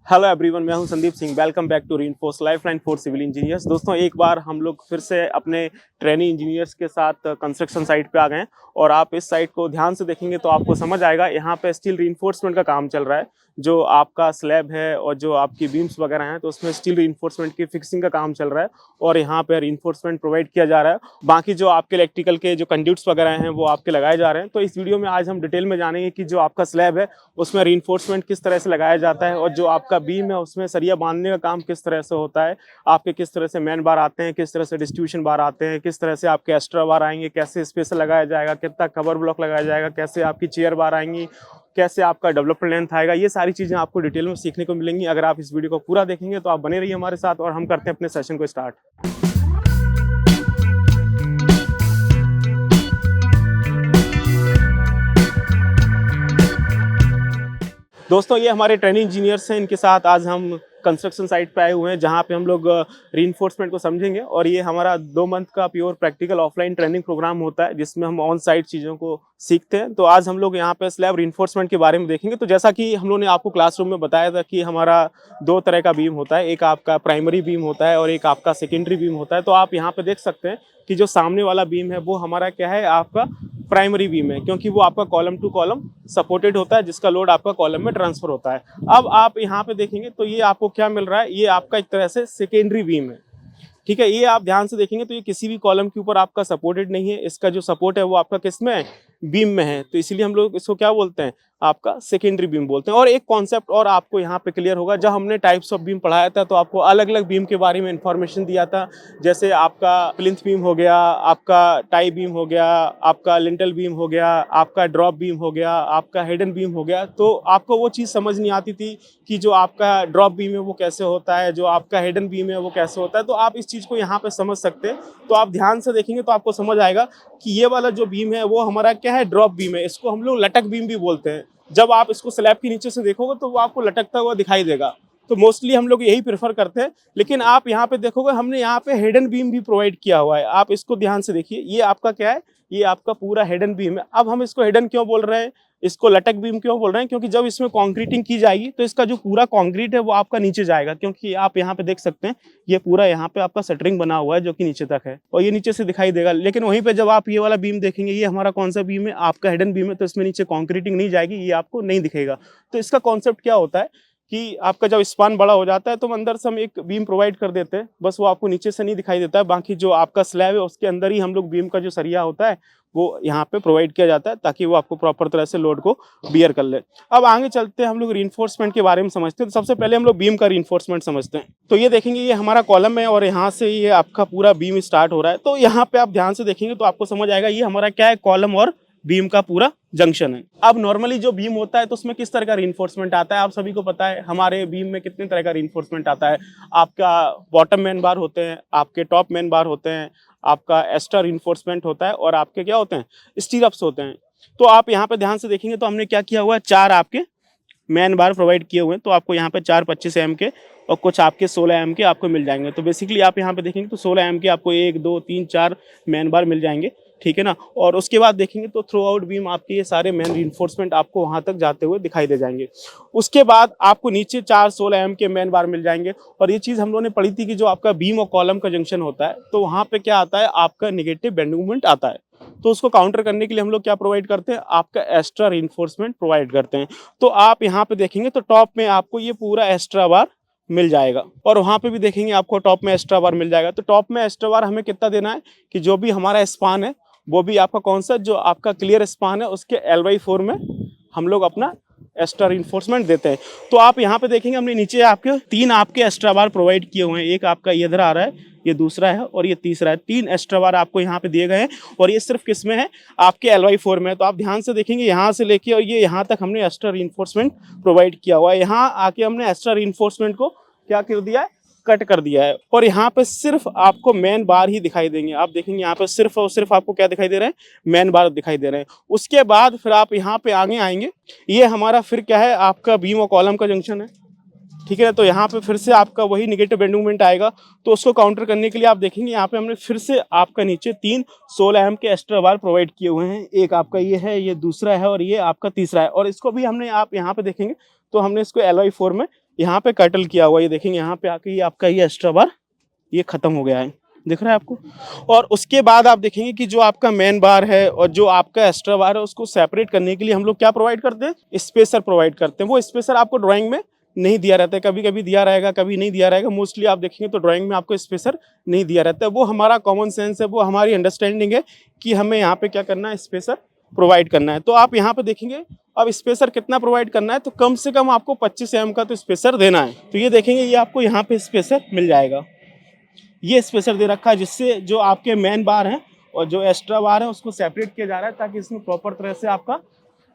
Hello everyone, मैं हूं Sandeep Singh. Welcome back to Reinforce Lifeline for civil engineers. दोस्तों, एक बार हम लोग फिर से अपने ट्रेनी इंजीनियर्स के साथ कंस्ट्रक्शन साइट पे आ गए हैं और आप इस साइट को ध्यान से देखेंगे तो आपको समझ आएगा। यहाँ पे स्टील रीइंफोर्समेंट का काम चल रहा है। जो आपका स्लैब है और जो आपकी बीम्स वगैरह हैं तो उसमें स्टील रीइंफोर्समेंट की फिक्सिंग का काम चल रहा है और यहाँ पे रीइंफोर्समेंट प्रोवाइड किया जा रहा है। बाकी जो आपके इलेक्ट्रिकल के जो कंड्यूट्स वगैरह हैं वो आपके लगाए जा रहे हैं। तो इस वीडियो में आज हम डिटेल में जानेंगे कि जो आपका स्लैब है उसमें रीइंफोर्समेंट किस तरह से लगाया जाता है और जो आपका बीम है उसमें सरिया बांधने का काम किस तरह से होता है। आपके किस तरह से मैन बार आते हैं, किस तरह से डिस्ट्रीब्यूशन बार आते हैं, किस तरह से आपके एक्स्ट्रा बार आएंगे, कैसे स्पेस लगाया जाएगा, कितना कवर ब्लॉक लगाया जाएगा, कैसे आपकी चेयर बार आएंगी, कैसे आपका डेवलपमेंट लेंथ आएगा। ये सारी चीज़ें आपको डिटेल में सीखने को मिलेंगी अगर आप इस वीडियो को पूरा देखेंगे। तो आप बने रहिए हमारे साथ और हम करते हैं अपने सेशन को स्टार्ट। दोस्तों, ये हमारे ट्रेनिंग इंजीनियर्स हैं। इनके साथ आज हम कंस्ट्रक्शन साइट पे आए हुए हैं जहाँ पे हम लोग रीइंफोर्समेंट को समझेंगे। और ये हमारा 2 मंथ का pure practical offline training program होता है जिसमें हम ऑन साइट चीज़ों को सीखते हैं। तो आज हम लोग यहाँ पे स्लैब रीइंफोर्समेंट के बारे में देखेंगे। तो जैसा कि हम लोगों ने आपको क्लासरूम में बताया था कि हमारा 2 तरह का बीम होता है, एक आपका प्राइमरी बीम होता है और एक आपका सेकेंडरी बीम होता है। तो आप यहाँ पे देख सकते हैं कि जो सामने वाला बीम है वो हमारा क्या है, आपका प्राइमरी बीम है, क्योंकि वो आपका कॉलम टू कॉलम सपोर्टेड होता है जिसका लोड आपका कॉलम में ट्रांसफर होता है। अब आप यहाँ पे देखेंगे तो ये आपको क्या मिल रहा है, ये आपका एक तरह से सेकेंडरी बीम है। ठीक है, ये आप ध्यान से देखेंगे तो ये किसी भी कॉलम के ऊपर आपका सपोर्टेड नहीं है। इसका जो सपोर्ट है वो आपका किस में है, बीम में है। तो इसीलिए हम लोग इसको क्या बोलते हैं, आपका सेकेंडरी बीम बोलते हैं। और एक कॉन्सेप्ट और आपको यहाँ पे क्लियर होगा, जब हमने टाइप्स ऑफ बीम पढ़ाया था तो आपको अलग अलग बीम के बारे में इंफॉर्मेशन दिया था। जैसे आपका प्लिंथ बीम हो गया, आपका टाई बीम हो गया, आपका लिंटल बीम हो गया, आपका ड्रॉप बीम हो गया, आपका हेडन बीम हो गया। तो आपको वो चीज़ समझ नहीं आती थी कि जो आपका ड्रॉप बीम है वो कैसे होता है, जो आपका हेडन बीम है वो कैसे होता है। तो आप इस चीज़ को यहाँ पे समझ सकते हैं। तो आप ध्यान से देखेंगे तो आपको समझ आएगा कि ये वाला जो बीम है वो हमारा क्या है, ड्रॉप बीम है। इसको हम लोग लटक बीम भी बोलते हैं। जब आप इसको स्लैब के नीचे से देखोगे तो वो आपको लटकता हुआ दिखाई देगा। तो मोस्टली हम लोग यही प्रेफर करते हैं। लेकिन आप यहाँ पे देखोगे हमने यहाँ पे हेडन बीम भी प्रोवाइड किया हुआ है। आप इसको ध्यान से देखिए, ये आपका क्या है, ये आपका पूरा हेडन बीम है। अब हम इसको हेडन क्यों बोल रहे हैं, इसको लटक बीम क्यों बोल रहे हैं, क्योंकि जब इसमें कंक्रीटिंग की जाएगी तो इसका जो पूरा कंक्रीट है वो आपका नीचे जाएगा। क्योंकि आप यहाँ पे देख सकते हैं ये पूरा यहाँ पे आपका शटरिंग बना हुआ है जो कि नीचे तक है और ये नीचे से दिखाई देगा। लेकिन वहीं पे जब आप ये वाला बीम देखेंगे, ये हमारा कौन सा बीम है, आपका हेडन बीम है, तो इसमें नीचे कंक्रीटिंग नहीं जाएगी, ये आपको नहीं दिखेगा। तो इसका कॉन्सेप्ट क्या होता है कि आपका जब स्पान बड़ा हो जाता है तो अंदर से हम एक बीम प्रोवाइड कर देते हैं, बस वो आपको नीचे से नहीं दिखाई देता है। बाकी जो आपका स्लैब है उसके अंदर ही हम लोग बीम का जो सरिया होता है वो यहाँ पे प्रोवाइड किया जाता है ताकि वो आपको प्रॉपर तरह से लोड को बियर कर ले। अब आगे चलते हैं, हम लोग रीइंफोर्समेंट के बारे में समझते हैं। तो सबसे पहले हम लोग बीम का रीइंफोर्समेंट समझते हैं। तो ये देखेंगे, ये हमारा कॉलम है और यहाँ से ये आपका पूरा बीम स्टार्ट हो रहा है। तो यहाँ पे आप ध्यान से देखेंगे तो आपको समझ आएगा ये हमारा क्या है, कॉलम और बीम का पूरा जंक्शन है। अब नॉर्मली जो बीम होता है तो उसमें किस तरह का रीइंफोर्समेंट आता है, आप सभी को पता है। हमारे बीम में कितने तरह का रीइंफोर्समेंट आता है, आपका बॉटम मैन बार होते हैं, आपके टॉप मैन बार होते हैं, आपका एक्स्ट्रा रीइंफोर्समेंट होता है और आपके क्या होते हैं, स्टीरअप्स होते हैं। तो आप यहाँ पे ध्यान से देखेंगे तो हमने क्या किया हुआ है, 4 आपके मैन बार प्रोवाइड किए हुए हैं। तो आपको यहाँ पे 4 25 एम के और कुछ आपके 16 एम के आपको मिल जाएंगे। तो बेसिकली आप यहाँ पे देखेंगे तो 16 एम के आपको 1 2 3 4 मैन बार मिल जाएंगे, ठीक है ना। और उसके बाद देखेंगे तो थ्रू आउट बीम आपके ये सारे मैन रीइंफोर्समेंट आपको वहां तक जाते हुए दिखाई दे जाएंगे। उसके बाद आपको नीचे 4 16 एम के मैन बार मिल जाएंगे। और ये चीज़ हम लोगों ने पढ़ी थी कि जो आपका बीम और कॉलम का जंक्शन होता है तो वहाँ पे क्या आता है, आपका निगेटिव बेंडिंग मोमेंट आता है। तो उसको काउंटर करने के लिए हम लोग क्या प्रोवाइड करते हैं, आपका एक्स्ट्रा रीइंफोर्समेंट प्रोवाइड करते हैं। तो आप यहाँ पे देखेंगे तो टॉप में आपको ये पूरा एक्स्ट्रा बार मिल जाएगा और वहाँ पे भी देखेंगे आपको टॉप में एक्स्ट्रा बार मिल जाएगा। तो टॉप में एक्स्ट्रा बार हमें कितना देना है कि जो भी हमारा स्पान है वो भी आपका कौन सा, जो आपका क्लियर स्पान है उसके L/4 में हम लोग अपना एक्स्ट्रा रीइंफोर्समेंट देते हैं। तो आप यहाँ पे देखेंगे हमने नीचे आपके 3 आपके एक्स्ट्रा बार प्रोवाइड किए हुए हैं। एक आपका ये इधर आ रहा है, ये दूसरा है और ये तीसरा है। 3 एक्स्ट्रा बार आपको यहाँ पे दिए गए हैं और ये सिर्फ किस में है, आपके L/4 में है। तो आप ध्यान से देखेंगे यहाँ से लेके और ये यहाँ तक हमने एक्स्ट्रा रीइंफोर्समेंट प्रोवाइड किया हुआ है। यहाँ आके हमने एक्स्ट्रा रीइंफोर्समेंट को क्या कर दिया है, कट कर दिया है। और यहाँ पे सिर्फ आपको मैन बार ही दिखाई देंगे। आप देखेंगे यहाँ पे सिर्फ और सिर्फ आपको क्या दिखाई दे रहे हैं, मैन बार दिखाई दे रहे हैं। उसके बाद फिर आप यहाँ पे आगे आएंगे, ये हमारा फिर क्या है, आपका बीम और कॉलम का जंक्शन है, ठीक है। तो यहाँ पे फिर से आपका वही निगेटिव बेंडिंग मोमेंट आएगा। तो उसको काउंटर करने के लिए आप देखेंगे यहाँ पे हमने फिर से आपका नीचे 3 16 एम के एक्स्ट्रा बार प्रोवाइड किए हुए हैं। एक आपका ये है, ये दूसरा है और ये आपका तीसरा है। और इसको भी हमने, आप यहाँ पे देखेंगे तो हमने इसको L/4 में यहाँ पे कटल किया हुआ, ये देखेंगे यहाँ पे आके ये आपका ये एक्स्ट्रा बार ये खत्म हो गया है, दिख रहा है आपको। और उसके बाद आप देखेंगे कि जो आपका मेन बार है और जो आपका एक्स्ट्रा बार है उसको सेपरेट करने के लिए हम लोग क्या प्रोवाइड करते हैं, स्पेसर प्रोवाइड करते हैं। वो स्पेसर आपको ड्राइंग में नहीं दिया रहता है, कभी कभी दिया रहेगा, कभी नहीं दिया रहेगा। मोस्टली आप देखेंगे तो ड्राइंग में आपको स्पेसर नहीं दिया रहता है। वो हमारा कॉमन सेंस है, वो हमारी अंडरस्टैंडिंग है कि हमें यहाँ पे क्या करना है, स्पेसर प्रोवाइड करना है। तो आप यहाँ पे देखेंगे अब स्पेसर कितना प्रोवाइड करना है, तो कम से कम आपको 25 mm का तो स्पेसर देना है। तो ये देखेंगे ये आपको यहाँ पे स्पेसर मिल जाएगा, ये स्पेसर दे रखा है, जिससे जो आपके मेन बार हैं और जो एक्स्ट्रा बार है उसको सेपरेट किया जा रहा है ताकि इसमें प्रॉपर तरह से आपका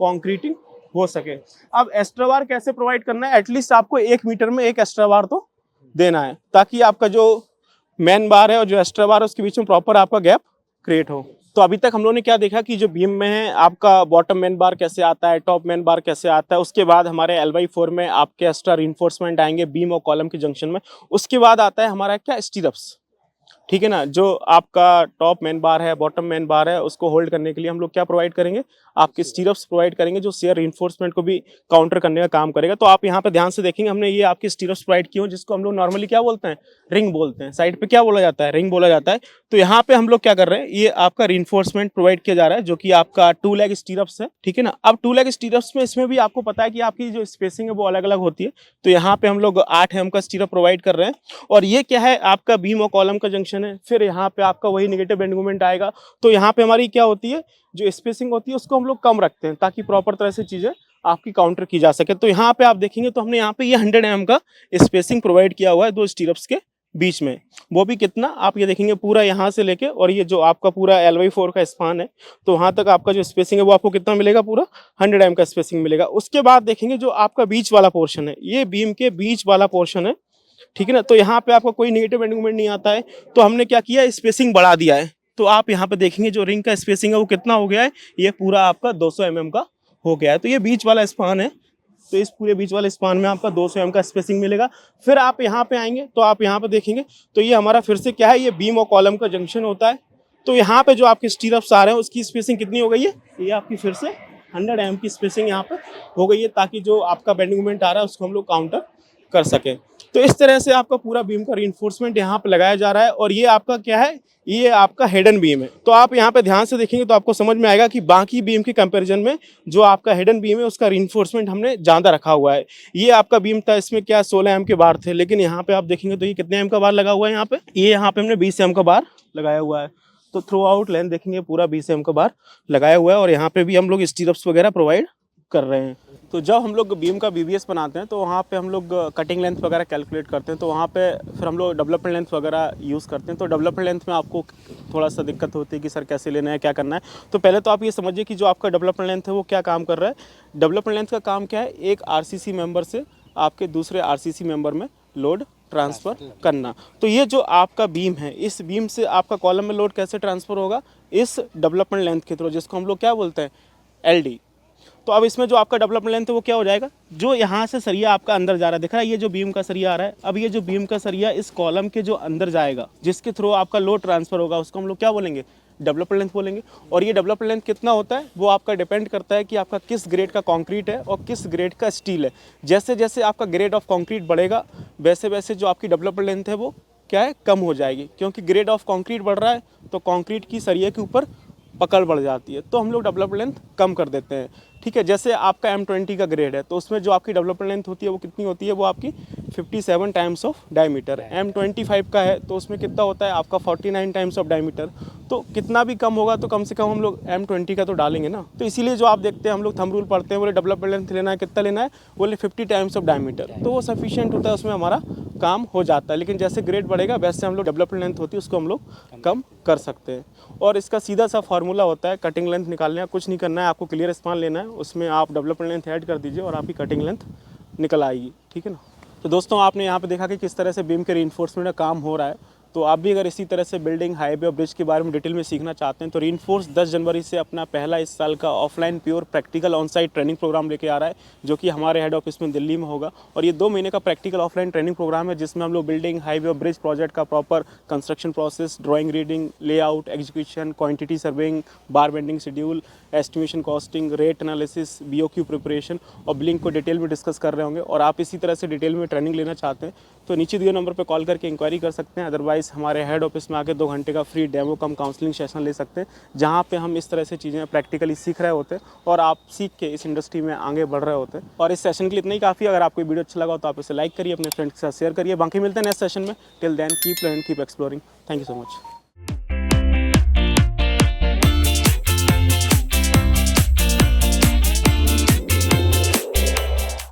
कॉन्क्रीटिंग हो सके। अब एक्स्ट्रा बार कैसे प्रोवाइड करना है, एटलीस्ट आपको 1 मीटर में एक एक्स्ट्रा बार तो देना है ताकि आपका जो मेन बार है और जो एक्स्ट्रा बार है उसके बीच में प्रॉपर आपका गैप क्रिएट हो। तो अभी तक हम लोगों ने क्या देखा कि जो बीम में है आपका बॉटम मेन बार कैसे आता है, टॉप मेन बार कैसे आता है। उसके बाद हमारे L/4 में आपके एक्स्ट्रा रिइंफोर्समेंट आएंगे बीम और कॉलम के जंक्शन में। उसके बाद आता है हमारा क्या, स्टीरअप्स, ठीक है ना। जो आपका टॉप मेन बार है, बॉटम मेन बार है, उसको होल्ड करने के लिए हम लोग क्या प्रोवाइड करेंगे, आपके स्टीरअप्स प्रोवाइड करेंगे जो शेयर रिइंफोर्समेंट को भी काउंटर करने का काम करेगा। तो आप यहाँ पे ध्यान से देखेंगे हमने ये आपके स्टीरअप्स प्रोवाइड किए हो, जिसको हम लोग नॉर्मली क्या बोलते हैं, रिंग बोलते हैं। साइड पे क्या बोला जाता है, रिंग बोला जाता है। तो यहाँ पे हम लोग क्या कर रहे हैं, ये आपका रिइंफोर्समेंट प्रोवाइड किया जा रहा है जो कि आपका 2 लेग स्टीरअप्स है, ठीक है ना। अब 2 लेग स्टीरअप्स में इसमें भी आपको पता है कि आपकी जो स्पेसिंग है वो अलग अलग होती है। तो यहाँ पे हम लोग 8 mm का स्टीरअप प्रोवाइड कर रहे हैं। और ये क्या है, आपका बीम और कॉलम का जंक्शन है। फिर यहाँ पे आपका वही नेगेटिव बेंड मोमेंट आएगा। तो यहाँ पे हमारी क्या होती है, जो स्पेसिंग होती है उसको हम लोग कम रखते हैं ताकि प्रॉपर तरह से चीजें आपकी काउंटर की जा सके। तो यहाँ पे आप देखेंगे तो हमने यहाँ पे ये 100 mm का स्पेसिंग प्रोवाइड किया हुआ है 2 स्टीरअप्स के बीच में। वो भी कितना, आप ये देखेंगे पूरा यहाँ से लेके और ये जो आपका पूरा L/4 का स्पान है तो वहाँ तक आपका जो स्पेसिंग है वो आपको कितना मिलेगा, पूरा 100 mm का स्पेसिंग मिलेगा। उसके बाद देखेंगे जो आपका बीच वाला पोर्शन है, ये बीम के बीच वाला पोर्शन है, ठीक है ना। तो यहाँ पे आपका कोई नेगेटिव बेंड मोमेंट नहीं आता है। तो हमने क्या किया, स्पेसिंग बढ़ा दिया है। तो आप यहाँ पे देखेंगे जो रिंग का स्पेसिंग है वो कितना हो गया है, ये पूरा आपका 200 mm का हो गया है। तो ये बीच वाला स्पान है, तो इस पूरे बीच वाले स्पान में आपका 200 mm का स्पेसिंग मिलेगा। फिर आप यहाँ पे आएंगे तो आप यहाँ पे देखेंगे तो ये हमारा फिर से क्या है, ये बीम और कॉलम का जंक्शन होता है। तो यहाँ पे जो आपके स्टीरअप्स आ रहे हैं उसकी स्पेसिंग कितनी हो गई है, ये आपकी फिर से 100 mm की स्पेसिंग यहाँ पे हो गई है ताकि जो आपका बेंडिंग मोमेंट आ रहा है उसको हम लोग काउंटर कर सकें। तो इस तरह से आपका पूरा बीम का रिइंफोर्समेंट यहाँ पे लगाया जा रहा है। और ये आपका क्या है, ये आपका हिडन बीम है। तो आप यहाँ पे ध्यान से देखेंगे तो आपको समझ में आएगा कि बाकी बीम के कंपैरिजन में जो आपका हिडन बीम है उसका रिइंफोर्समेंट हमने ज़्यादा रखा हुआ है। ये आपका बीम था, इसमें क्या 16 mm के बार थे, लेकिन यहाँ पे आप देखेंगे तो ये कितने एम का बार लगा हुआ है, यहाँ पे हमने 20 mm का बार लगाया हुआ है। तो थ्रू आउट लेंथ देखेंगे पूरा 20 mm का बार लगाया हुआ है। और यहाँ पे भी हम लोग स्टीरअप्स वगैरह प्रोवाइड कर रहे हैं। तो जब हम लोग बीम का BBS बनाते हैं तो वहाँ पे हम लोग कटिंग लेंथ वगैरह कैलकुलेट करते हैं। तो वहाँ पे फिर हम लोग डेवलपमेंट लेंथ वगैरह यूज़ करते हैं। तो डेवलपमेंट लेंथ में आपको थोड़ा सा दिक्कत होती है कि सर कैसे लेना है, क्या करना है। तो पहले तो आप ये समझिए कि जो आपका डेवलपमेंट लेंथ है वो क्या काम कर रहा है। डेवलपमेंट लेंथ का काम क्या है, एक RCC मेंबर से आपके दूसरे RCC मेंबर में लोड ट्रांसफ़र करना। तो ये जो आपका बीम है, इस बीम से आपका कॉलम में लोड कैसे ट्रांसफ़र होगा, इस डेवलपमेंट लेंथ के थ्रू, जिसको हम लोग क्या बोलते हैं, LD। तो अब इसमें जो आपका डेवलपमेंट लेंथ है वो क्या हो जाएगा, जो यहाँ से सरिया आपका अंदर जा रहा है, दिख रहा है ये जो बीम का सरिया आ रहा है। अब ये जो बीम का सरिया इस कॉलम के जो अंदर जाएगा, जिसके थ्रू आपका लोड ट्रांसफ़र होगा, उसको हम लोग क्या बोलेंगे, डेवलपमेंट लेंथ बोलेंगे। और ये डेवलपमेंट लेंथ कितना होता है वो आपका डिपेंड करता है कि आपका किस ग्रेड का कंक्रीट है और किस ग्रेड का स्टील है। जैसे जैसे आपका ग्रेड ऑफ कंक्रीट बढ़ेगा वैसे वैसे जो आपकी डेवलपमेंट लेंथ है वो क्या है, कम हो जाएगी। क्योंकि ग्रेड ऑफ कंक्रीट बढ़ रहा है तो कंक्रीट की सरिया के ऊपर पकड़ बढ़ जाती है, तो हम लोग डेवलपमेंट लेंथ कम कर देते हैं। ठीक है, जैसे आपका M20 का ग्रेड है तो उसमें जो आपकी डेवलपमेंट लेंथ होती है वो कितनी होती है, वो आपकी 57 टाइम्स ऑफ डायमीटर। M25 का है तो उसमें कितना होता है आपका 49 टाइम्स ऑफ डायमीटर। तो कितना भी कम होगा तो कम से कम हम लोग M20 का तो डालेंगे ना। तो इसीलिए जो आप देखते हैं हम लोग थंब रूल पढ़ते हैं, बोले डेवलपमेंट लेंथ लेना है, कितना लेना है, बोले 50 टाइम्स ऑफ डायमीटर, तो वो सफिशिएंट होता है, उसमें हमारा काम हो जाता है। लेकिन जैसे ग्रेड बढ़ेगा वैसे हम लोग डेवलपमेंट लेंथ होती है उसको हम लोग कम कर सकते हैं। और इसका सीधा सा फार्मूला होता है, कटिंग लेंथ निकालने का कुछ नहीं करना है, आपको क्लियर स्पान लेना है, उसमें आप डेवलपमेंट लेंथ ऐड कर दीजिए और आपकी कटिंग लेंथ निकल आएगी। ठीक है ना। तो दोस्तों आपने यहाँ पे देखा कि किस तरह से बीम के रीइंफोर्समेंट का काम हो रहा है। तो आप भी अगर इसी तरह से बिल्डिंग, हाईवे और ब्रिज के बारे में डिटेल में सीखना चाहते हैं तो रीइंफोर्स 10 जनवरी से अपना पहला इस साल का offline pure practical on site training program लेके आ रहा है, जो कि हमारे हेड ऑफिस में दिल्ली में होगा। और ये 2 महीने का प्रैक्टिकल ऑफलाइन ट्रेनिंग प्रोग्राम है, जिसमें हम लोग बिल्डिंग, हाईवे और ब्रिज प्रोजेक्ट का proper construction process, drawing, reading, layout, execution, quantity surveying, बार bending schedule, estimation, costing, rate analysis, BOQ preparation और बिलिंग को डिटेल में डिस्कस कर रहे होंगे। और आप इसी तरह से डिटेल में ट्रेनिंग लेना चाहते हैं तो नीचे दिए नंबर पर कॉल करके इंक्वायरी कर सकते हैं। अदरवाइज हमारे हेड ऑफिस में आके 2 घंटे का फ्री डेमो कम काउंसलिंग सेशन ले सकते हैं, जहाँ पे हम इस तरह से चीज़ें प्रैक्टिकली सीख रहे होते हैं और आप सीख के इस इंडस्ट्री में आगे बढ़ रहे होते हैं। और इस सेशन के लिए इतना ही काफ़ी। अगर आपको वीडियो अच्छा लगा तो आप इसे लाइक करिए, अपने फ्रेंड्स के साथ शेयर करिए। बाकी मिलते हैं नेक्स्ट सेशन में। Till then keep learning, keep exploring. Thank you so much.